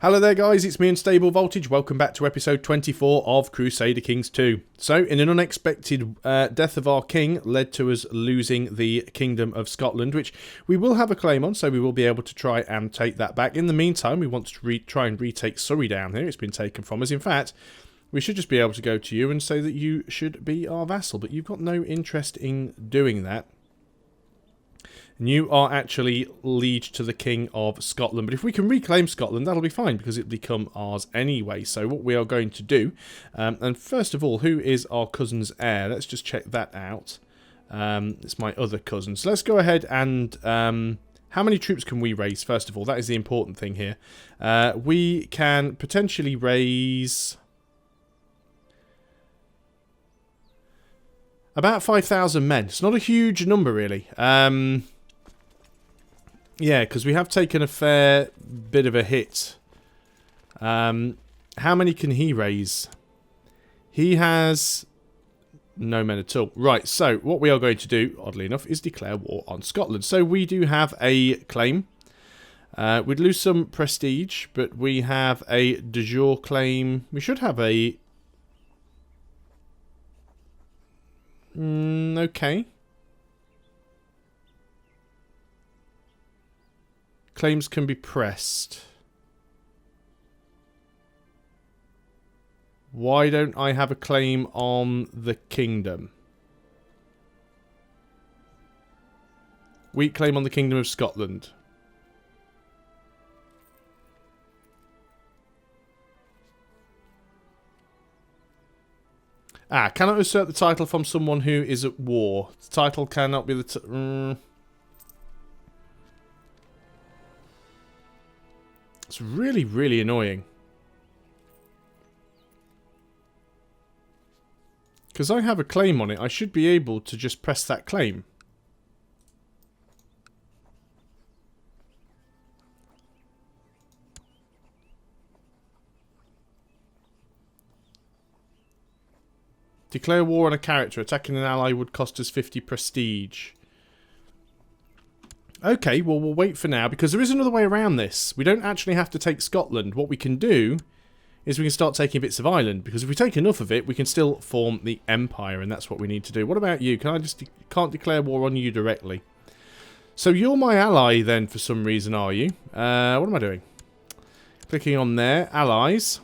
Hello there guys, it's me Unstable Voltage. Welcome back to episode 24 of Crusader Kings 2. So, in an unexpected death of our king led to us losing the Kingdom of Scotland, which we will have a claim on, so we will be able to try and take that back. In the meantime, we want to try and retake Surrey down here. It's been taken from us. In fact, we should just be able to go to you and say that you should be our vassal, but you've got no interest in doing that. And you are actually liege to the King of Scotland. But if we can reclaim Scotland, that'll be fine, because it'll become ours anyway. So what we are going to do, and first of all, who is our cousin's heir? Let's just check that out. It's my other cousin. So let's go ahead and... how many troops can we raise, first of all? That is the important thing here. We can potentially raise... about 5,000 men. It's not a huge number, really. Yeah, because we have taken a fair bit of a hit. How many can he raise? He has no men at all. Right, so what we are going to do, oddly enough, is declare war on Scotland. So we do have a claim. We'd lose some prestige, but we have a de jure claim. We should have a... okay. Claims can be pressed. Why don't I have a claim on the kingdom? Weak claim on the Kingdom of Scotland. Cannot assert the title from someone who is at war. The title cannot be the... It's really, really annoying. Because I have a claim on it, I should be able to just press that claim. Declare war on a character. Attacking an ally would cost us 50 prestige. Okay, well, we'll wait for now, because there is another way around this. We don't actually have to take Scotland. What we can do is we can start taking bits of Ireland, because if we take enough of it, we can still form the Empire, and that's what we need to do. What about you? Can I just... can't declare war on you directly. So you're my ally, then, for some reason, are you? What am I doing? Clicking on there. Allies.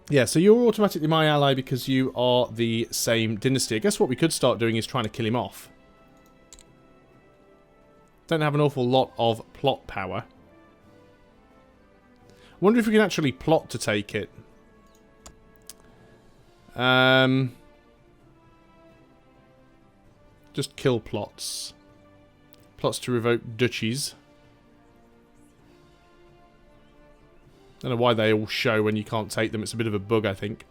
Yeah, so you're automatically my ally because you are the same dynasty. I guess what we could start doing is trying to kill him off. Don't have an awful lot of plot power. Wonder if we can actually plot to take it. Just kill plots. Plots to revoke duchies. Don't know why they all show when you can't take them. It's a bit of a bug, I think.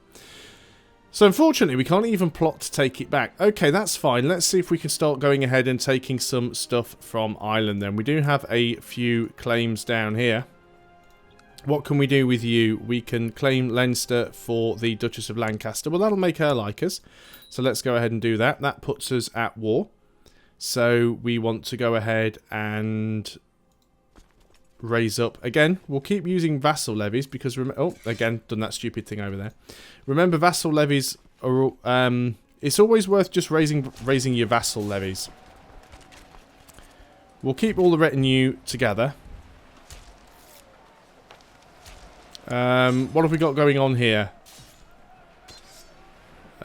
So unfortunately, we can't even plot to take it back. Okay, that's fine. Let's see if we can start going ahead and taking some stuff from Ireland then. We do have a few claims down here. What can we do with you? We can claim Leinster for the Duchess of Lancaster. Well, that'll make her like us. So let's go ahead and do that. That puts us at war. So we want to go ahead and... raise up. Again, we'll keep using vassal levies because... oh, again, done that stupid thing over there. Remember, vassal levies are... it's always worth just raising your vassal levies. We'll keep all the retinue together. What have we got going on here?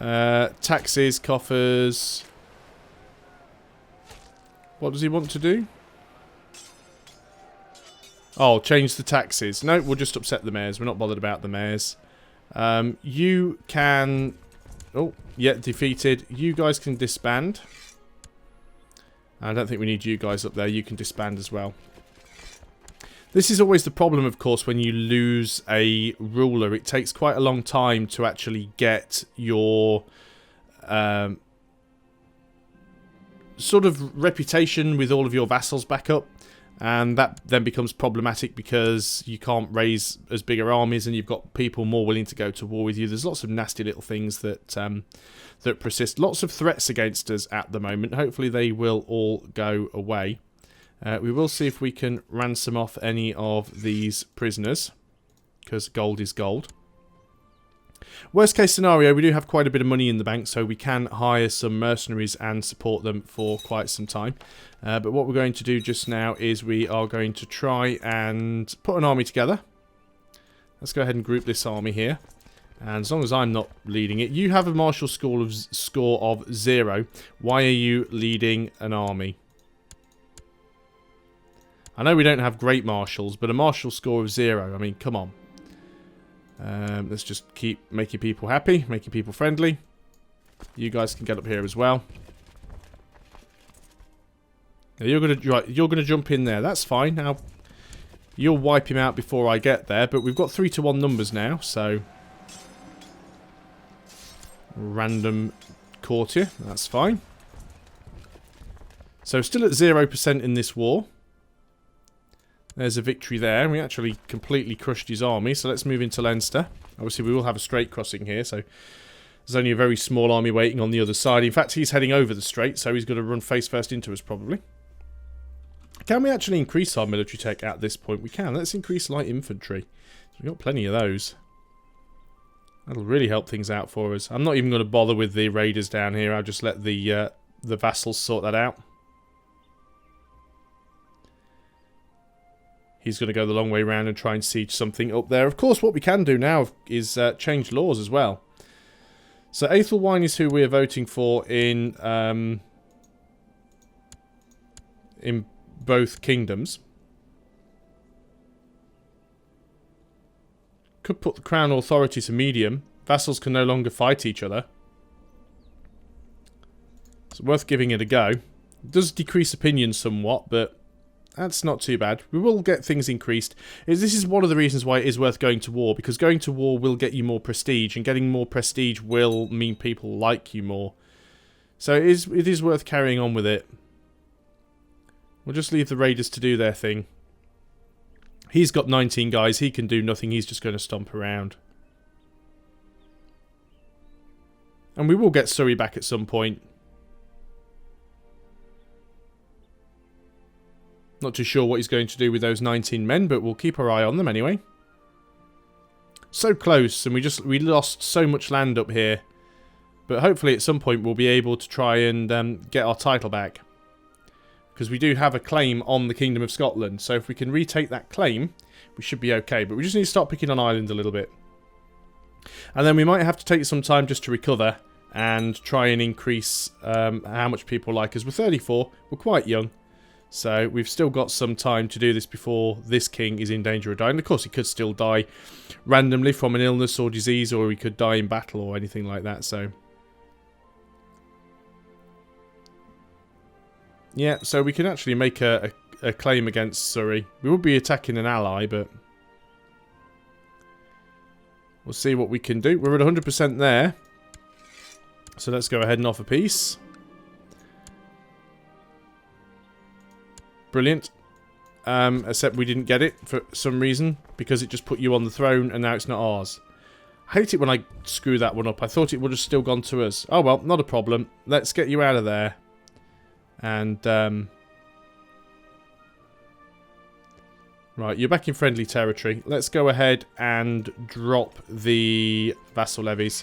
Taxes, coffers... What does he want to do? Oh, change the taxes. No, we'll just upset the mayors. We're not bothered about the mayors. You can... oh, yeah, defeated. You guys can disband. I don't think we need you guys up there. You can disband as well. This is always the problem, of course, when you lose a ruler. It takes quite a long time to actually get your... sort of reputation with all of your vassals back up. And that then becomes problematic because you can't raise as bigger armies and you've got people more willing to go to war with you. There's lots of nasty little things that that persist. Lots of threats against us at the moment. Hopefully they will all go away. We will see if we can ransom off any of these prisoners. because gold is gold. Worst case scenario, we do have quite a bit of money in the bank, so we can hire some mercenaries and support them for quite some time. But what we're going to do just now is we are going to try and put an army together. Let's go ahead and group this army here. And as long as I'm not leading it, you have a martial score of 0. Why are you leading an army? I know we don't have great marshals, but a martial score of 0, I mean, come on. Let's just keep making people happy, making people friendly. You guys can get up here as well. Now you're gonna jump in there. That's fine. Now you'll wipe him out before I get there, but we've got 3-to-1 numbers now, so random courtier. That's fine. So still at 0% in this war. There's a victory there. We actually completely crushed his army, so let's move into Leinster. Obviously, we will have a strait crossing here, so there's only a very small army waiting on the other side. In fact, he's heading over the strait, so he's going to run face first into us, probably. Can we actually increase our military tech at this point? We can. Let's increase light infantry. We've got plenty of those. That'll really help things out for us. I'm not even going to bother with the raiders down here. I'll just let the vassals sort that out. He's going to go the long way round and try and siege something up there. Of course, what we can do now is change laws as well. So Aethelwine is who we're voting for in both kingdoms. Could put the crown authority to medium. Vassals can no longer fight each other. It's worth giving it a go. It does decrease opinion somewhat, but that's not too bad. We will get things increased. This is one of the reasons why it is worth going to war, because going to war will get you more prestige, and getting more prestige will mean people like you more. So it is worth carrying on with it. We'll just leave the raiders to do their thing. He's got 19 guys. He can do nothing. He's just going to stomp around. And we will get Surrey back at some point. Not too sure what he's going to do with those 19 men, but we'll keep our eye on them anyway. So close, and we lost so much land up here. But hopefully at some point we'll be able to try and get our title back. Because we do have a claim on the Kingdom of Scotland. So if we can retake that claim, we should be okay. But we just need to start picking on Ireland a little bit. And then we might have to take some time just to recover and try and increase how much people like us. We're 34, we're quite young. So we've still got some time to do this before this king is in danger of dying. Of course, he could still die randomly from an illness or disease, or he could die in battle or anything like that. So yeah, so we can actually make a claim against Surrey. We would be attacking an ally, but we'll see what we can do. We're at 100% there. So let's go ahead and offer peace. Brilliant. Except we didn't get it for some reason, because it just put you on the throne and now it's not ours. I hate it when I screw that one up. I thought it would have still gone to us. Oh well, not a problem. Let's get you out of there. And right, you're back in friendly territory. Let's go ahead and drop the vassal levies.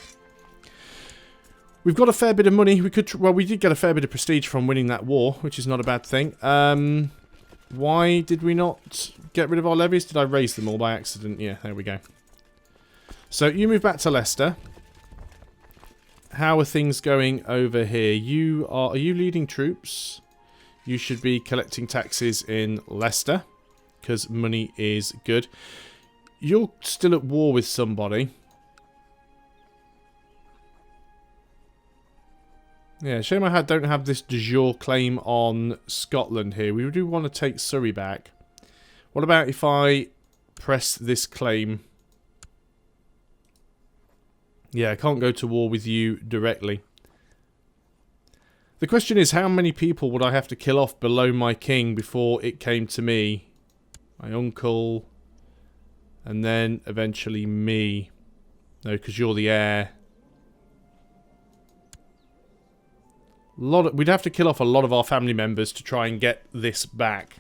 We've got a fair bit of money. We could, well, we did get a fair bit of prestige from winning that war, which is not a bad thing. Why did we not get rid of our levies? Did I raise them all by accident? Yeah, there we go. So you move back to Leicester. How are things going over here? Are you leading troops? You should be collecting taxes in Leicester, because money is good. You're still at war with somebody. Yeah, shame I don't have this de jure claim on Scotland here. We do want to take Surrey back. What about if I press this claim? Yeah, I can't go to war with you directly. The question is, how many people would I have to kill off below my king before it came to me? My uncle. And then eventually me. No, because you're the heir. We'd have to kill off a lot of our family members to try and get this back.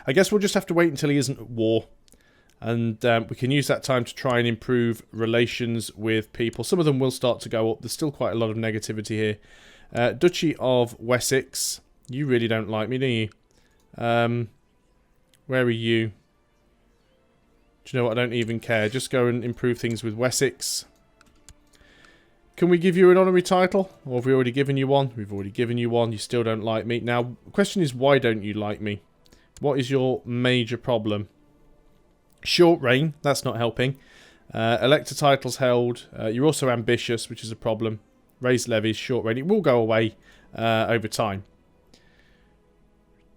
I guess we'll just have to wait until he isn't at war. And we can use that time to try and improve relations with people. Some of them will start to go up. There's still quite a lot of negativity here. Duchy of Wessex. You really don't like me, do you? Where are you? Do you know what? I don't even care. Just go and improve things with Wessex. Can we give you an honorary title? Or have we already given you one? We've already given you one. You still don't like me. Now, the question is, why don't you like me? What is your major problem? Short reign. That's not helping. Elector titles held. You're also ambitious, which is a problem. Raised levies, short reign. It will go away over time.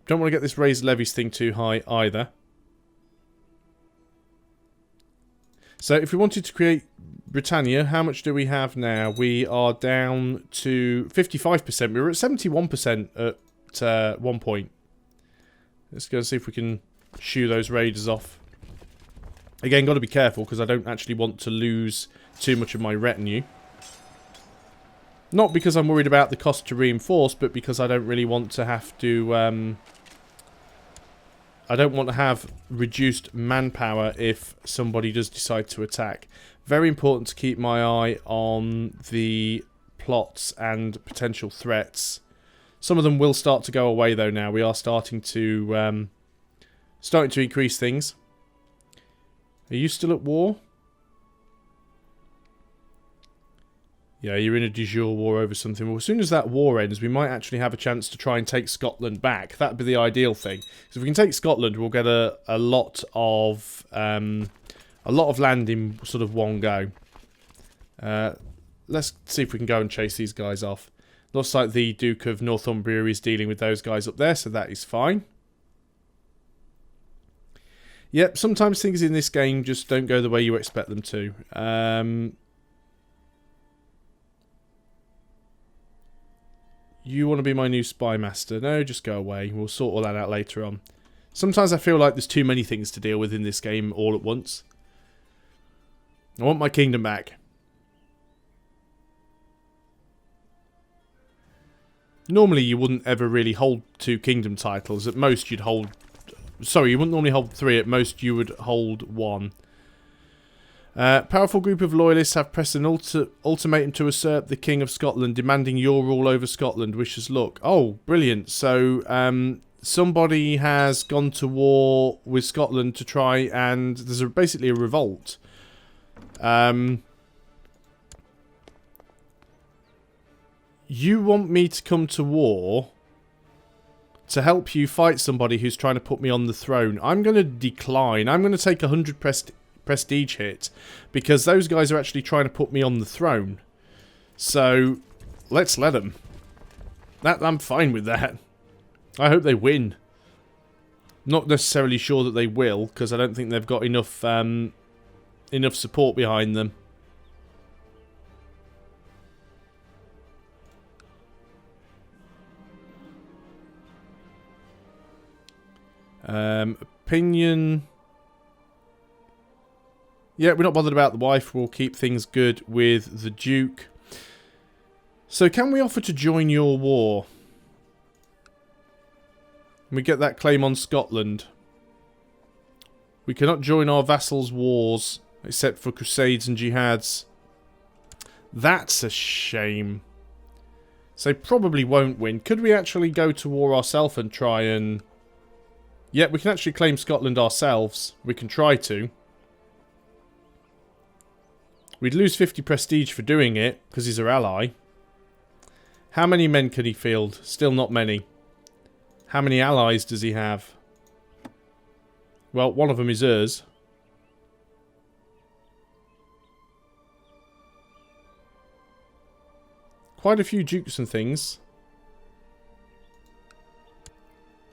Don't want to get this raised levies thing too high either. So if we wanted to create Britannia, how much do we have now? We are down to 55%. We were at 71% at one point. Let's go and see if we can shoo those raiders off. Again, got to be careful because I don't actually want to lose too much of my retinue. Not because I'm worried about the cost to reinforce, but because I don't really want to have to... I don't want to have reduced manpower if somebody does decide to attack. Very important to keep my eye on the plots and potential threats. Some of them will start to go away though now. We are starting to increase things. Are you still at war? Yeah, you're in a de jure war over something. Well, as soon as that war ends, we might actually have a chance to try and take Scotland back. That'd be the ideal thing. Because if we can take Scotland, we'll get a lot of land in sort of one go. Let's see if we can go and chase these guys off. Looks like the Duke of Northumbria is dealing with those guys up there, so that is fine. Yep, sometimes things in this game just don't go the way you expect them to. You want to be my new spy master? No, just go away. We'll sort all that out later on. Sometimes I feel like there's too many things to deal with in this game all at once. I want my kingdom back. Normally you wouldn't ever really hold 2 kingdom titles. At most you'd hold... Sorry, you wouldn't normally hold 3. At most you would hold 1. Powerful group of loyalists have pressed an ultimatum to usurp the King of Scotland, demanding your rule over Scotland. Wish us luck. Oh, brilliant. So, somebody has gone to war with Scotland to try and... There's basically a revolt. You want me to come to war to help you fight somebody who's trying to put me on the throne. I'm going to decline. I'm going to take 100 prestige hit because those guys are actually trying to put me on the throne. So let's let them. I'm fine with that. I hope they win. Not necessarily sure that they will because I don't think they've got enough enough support behind them. Opinion. Yeah, we're not bothered about the wife. We'll keep things good with the Duke. So can we offer to join your war? We get that claim on Scotland. We cannot join our vassals' wars except for crusades and jihads. That's a shame. So probably won't win. Could we actually go to war ourselves and try and... Yeah, we can actually claim Scotland ourselves. We can try to. We'd lose 50 prestige for doing it, because he's our ally. How many men can he field? Still not many. How many allies does he have? Well, one of them is us. Quite a few dukes and things.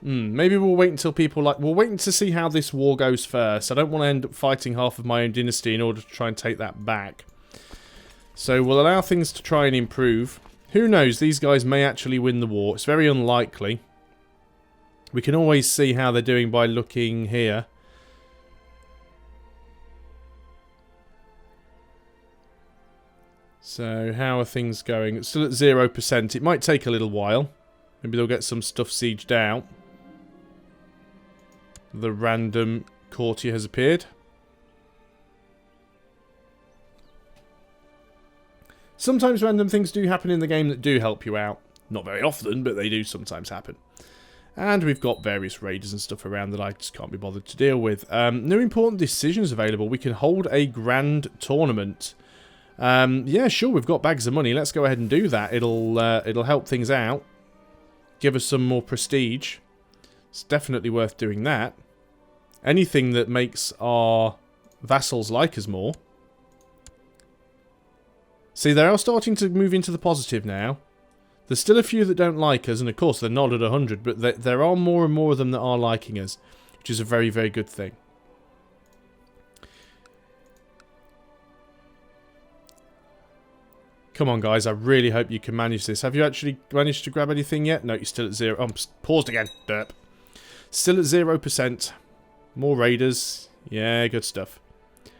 Maybe we'll wait until people like... We'll wait to see how this war goes first. I don't want to end up fighting half of my own dynasty in order to try and take that back. So we'll allow things to try and improve. Who knows? These guys may actually win the war. It's very unlikely. We can always see how they're doing by looking here. So how are things going? It's still at 0%. It might take a little while. Maybe they'll get some stuff sieged out. The random courtier has appeared. Sometimes random things do happen in the game that do help you out. Not very often, but they do sometimes happen. And we've got various raiders and stuff around that I just can't be bothered to deal with. New important decisions available. We can hold a grand tournament. Yeah, sure, we've got bags of money. Let's go ahead and do that. It'll help things out. Give us some more prestige. It's definitely worth doing that. Anything that makes our vassals like us more. See, they are starting to move into the positive now. There's still a few that don't like us, and of course they're not at 100, but there are more and more of them that are liking us, which is a very, very good thing. Come on, guys, I really hope you can manage this. Have you actually managed to grab anything yet? No, you're still at 0. Oh, paused again. Derp. Still at 0%. More raiders. Yeah, good stuff.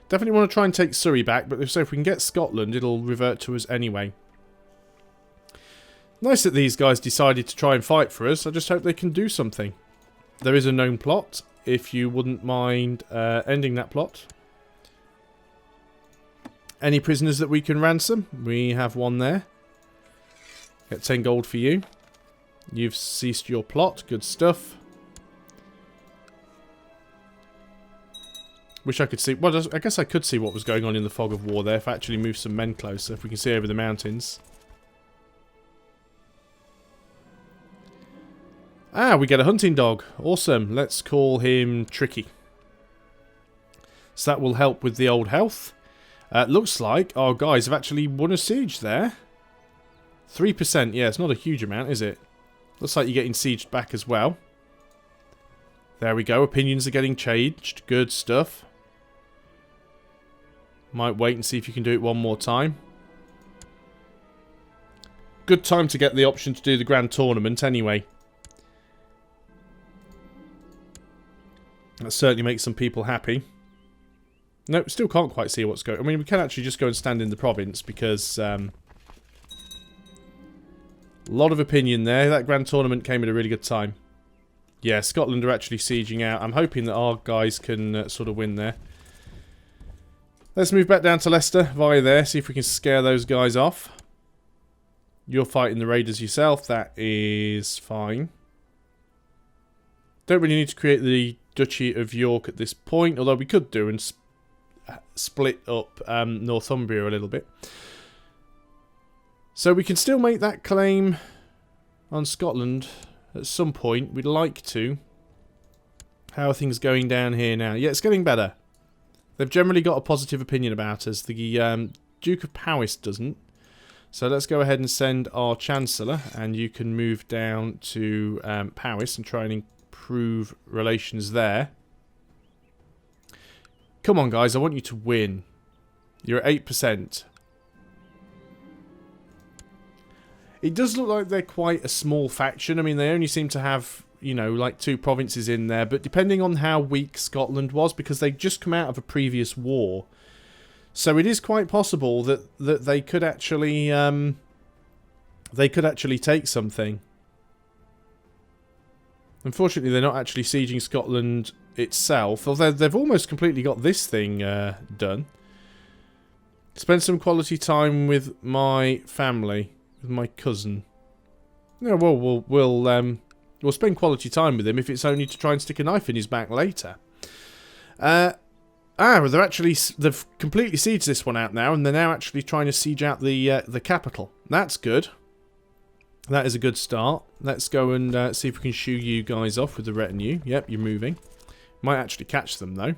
Definitely want to try and take Surrey back, but if we can get Scotland, it'll revert to us anyway. Nice that these guys decided to try and fight for us. I just hope they can do something. There is a known plot, if you wouldn't mind ending that plot. Any prisoners that we can ransom? We have one there. Get 10 gold for you. You've ceased your plot. Good stuff. Wish I could see... Well, I guess I could see what was going on in the fog of war there if I actually moved some men closer. If we can see over the mountains. Ah, we get a hunting dog. Awesome. Let's call him Tricky. So that will help with the old health. Looks like our guys have actually won a siege there. 3%. Yeah, it's not a huge amount, is it? Looks like you're getting sieged back as well. There we go. Opinions are getting changed. Good stuff. Might wait and see if you can do it one more time. Good time to get the option to do the grand tournament anyway. That certainly makes some people happy. Nope, still can't quite see what's going on. I mean, we can actually just go and stand in the province because... a lot of opinion there. That grand tournament came at a really good time. Yeah, Scotland are actually sieging out. I'm hoping that our guys can sort of win there. Let's move back down to Leicester via there. See if we can scare those guys off. You're fighting the raiders yourself. That is fine. Don't really need to create the Duchy of York at this point, although we could do and split up Northumbria a little bit. So we can still make that claim on Scotland at some point. We'd like to. How are things going down here now? Yeah, it's getting better. They've generally got a positive opinion about us. The Duke of Powys doesn't. So let's go ahead and send our Chancellor, and you can move down to Powys and try and improve relations there. Come on, guys, I want you to win. You're at 8%. It does look like they're quite a small faction. I mean, they only seem to have, you know, like 2 provinces in there. But depending on how weak Scotland was, because they'd just come out of a previous war. So it is quite possible that they could actually take something. Unfortunately, they're not actually sieging Scotland itself. Although they've almost completely got this thing done. Spend some quality time with my family, with my cousin. No, well, we'll spend quality time with him if it's only to try and stick a knife in his back later. They've completely sieged this one out now, and they're now actually trying to siege out the capital. That's good. That is a good start. Let's go and see if we can shoo you guys off with the retinue. Yep, you're moving. Might actually catch them, though.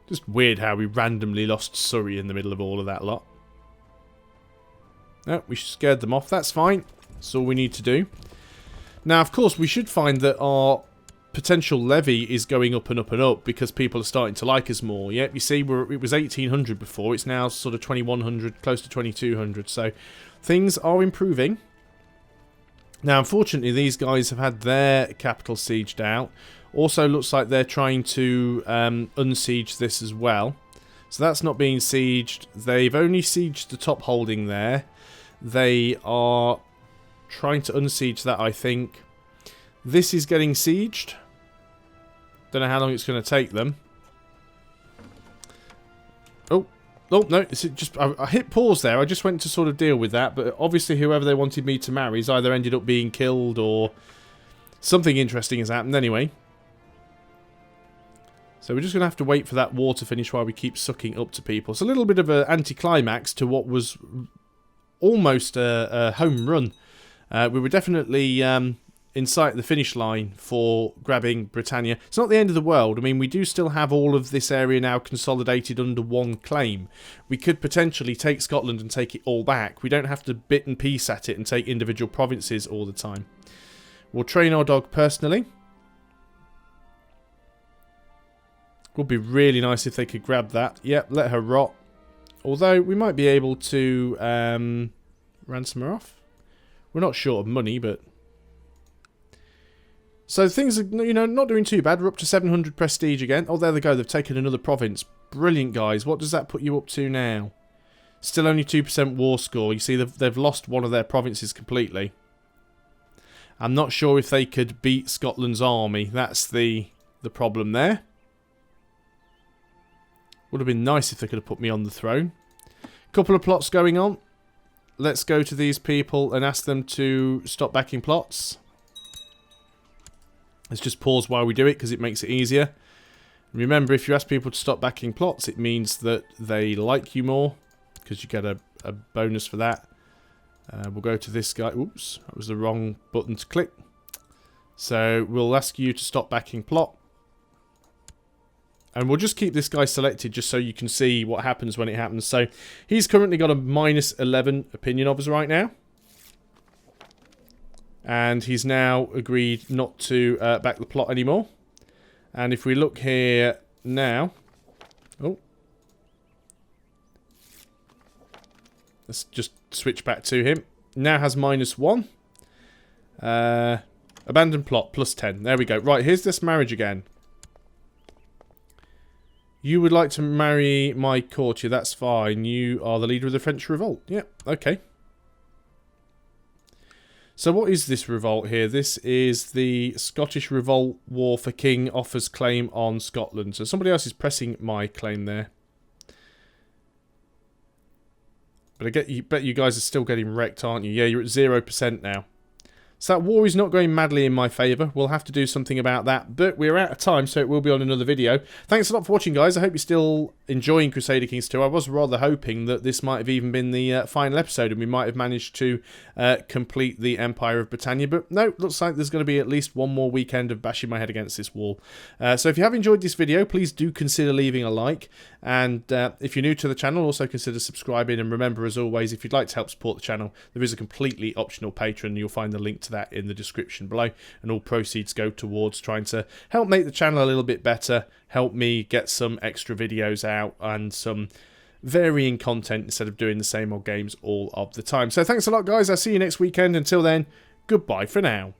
Just weird how we randomly lost Surrey in the middle of all of that lot. No, we scared them off. That's fine. That's all we need to do. Now, of course, we should find that our potential levy is going up and up and up because people are starting to like us more. Yep, you see, it was 1,800 before. It's now sort of 2,100, close to 2,200. So things are improving. Now, unfortunately, these guys have had their capital sieged out. Also looks like they're trying to unsiege this as well. So that's not being sieged. They've only sieged the top holding there. They are trying to unsiege that, I think. This is getting sieged. Don't know how long it's going to take them. Oh, Oh, no, it's just I hit pause there. I just went to sort of deal with that, but obviously whoever they wanted me to marry has either ended up being killed or something interesting has happened anyway. So we're just going to have to wait for that war to finish while we keep sucking up to people. It's a little bit of an anticlimax to what was almost a home run. We were definitely in sight of the finish line for grabbing Britannia. It's not the end of the world. I mean, we do still have all of this area now consolidated under one claim. We could potentially take Scotland and take it all back. We don't have to bit and piece at it and take individual provinces all the time. We'll train our dog personally. Would be really nice if they could grab that. Yep, let her rot. Although, we might be able to ransom her off. We're not short of money, but... So things are, you know, not doing too bad. We're up to 700 prestige again. Oh, there they go. They've taken another province. Brilliant, guys. What does that put you up to now? Still only 2% war score. You see, they've lost one of their provinces completely. I'm not sure if they could beat Scotland's army. That's the problem there. Would have been nice if they could have put me on the throne. Couple of plots going on. Let's go to these people and ask them to stop backing plots. Let's just pause while we do it because it makes it easier. Remember, if you ask people to stop backing plots, it means that they like you more because you get a bonus for that. We'll go to this guy. Oops, that was the wrong button to click. So we'll ask you to stop backing plot. And we'll just keep this guy selected just so you can see what happens when it happens. So he's currently got a -11 opinion of us right now. And he's now agreed not to back the plot anymore. And if we look here now... Oh. Let's just switch back to him. Now has -1. Abandon plot, +10. There we go. Right, here's this marriage again. You would like to marry my courtier, that's fine. You are the leader of the French revolt. Yep, okay. So what is this revolt here? This is the Scottish Revolt War for King offers claim on Scotland. So somebody else is pressing my claim there. But I bet you guys are still getting wrecked, aren't you? Yeah, you're at 0% now. So that war is not going madly in my favour. We'll have to do something about that. But we're out of time, so it will be on another video. Thanks a lot for watching, guys. I hope you're still enjoying Crusader Kings 2. I was rather hoping that this might have even been the final episode and we might have managed to complete the Empire of Britannia. But no, looks like there's going to be at least one more weekend of bashing my head against this wall. So if you have enjoyed this video, please do consider leaving a like. And if you're new to the channel, also consider subscribing. And remember, as always, if you'd like to help support the channel, there is a completely optional Patreon. You'll find the link to that in the description below, and all proceeds go towards trying to help make the channel a little bit better, help me get some extra videos out and some varying content instead of doing the same old games all of the time. So thanks a lot, guys. I'll see you next weekend. Until then, goodbye for now.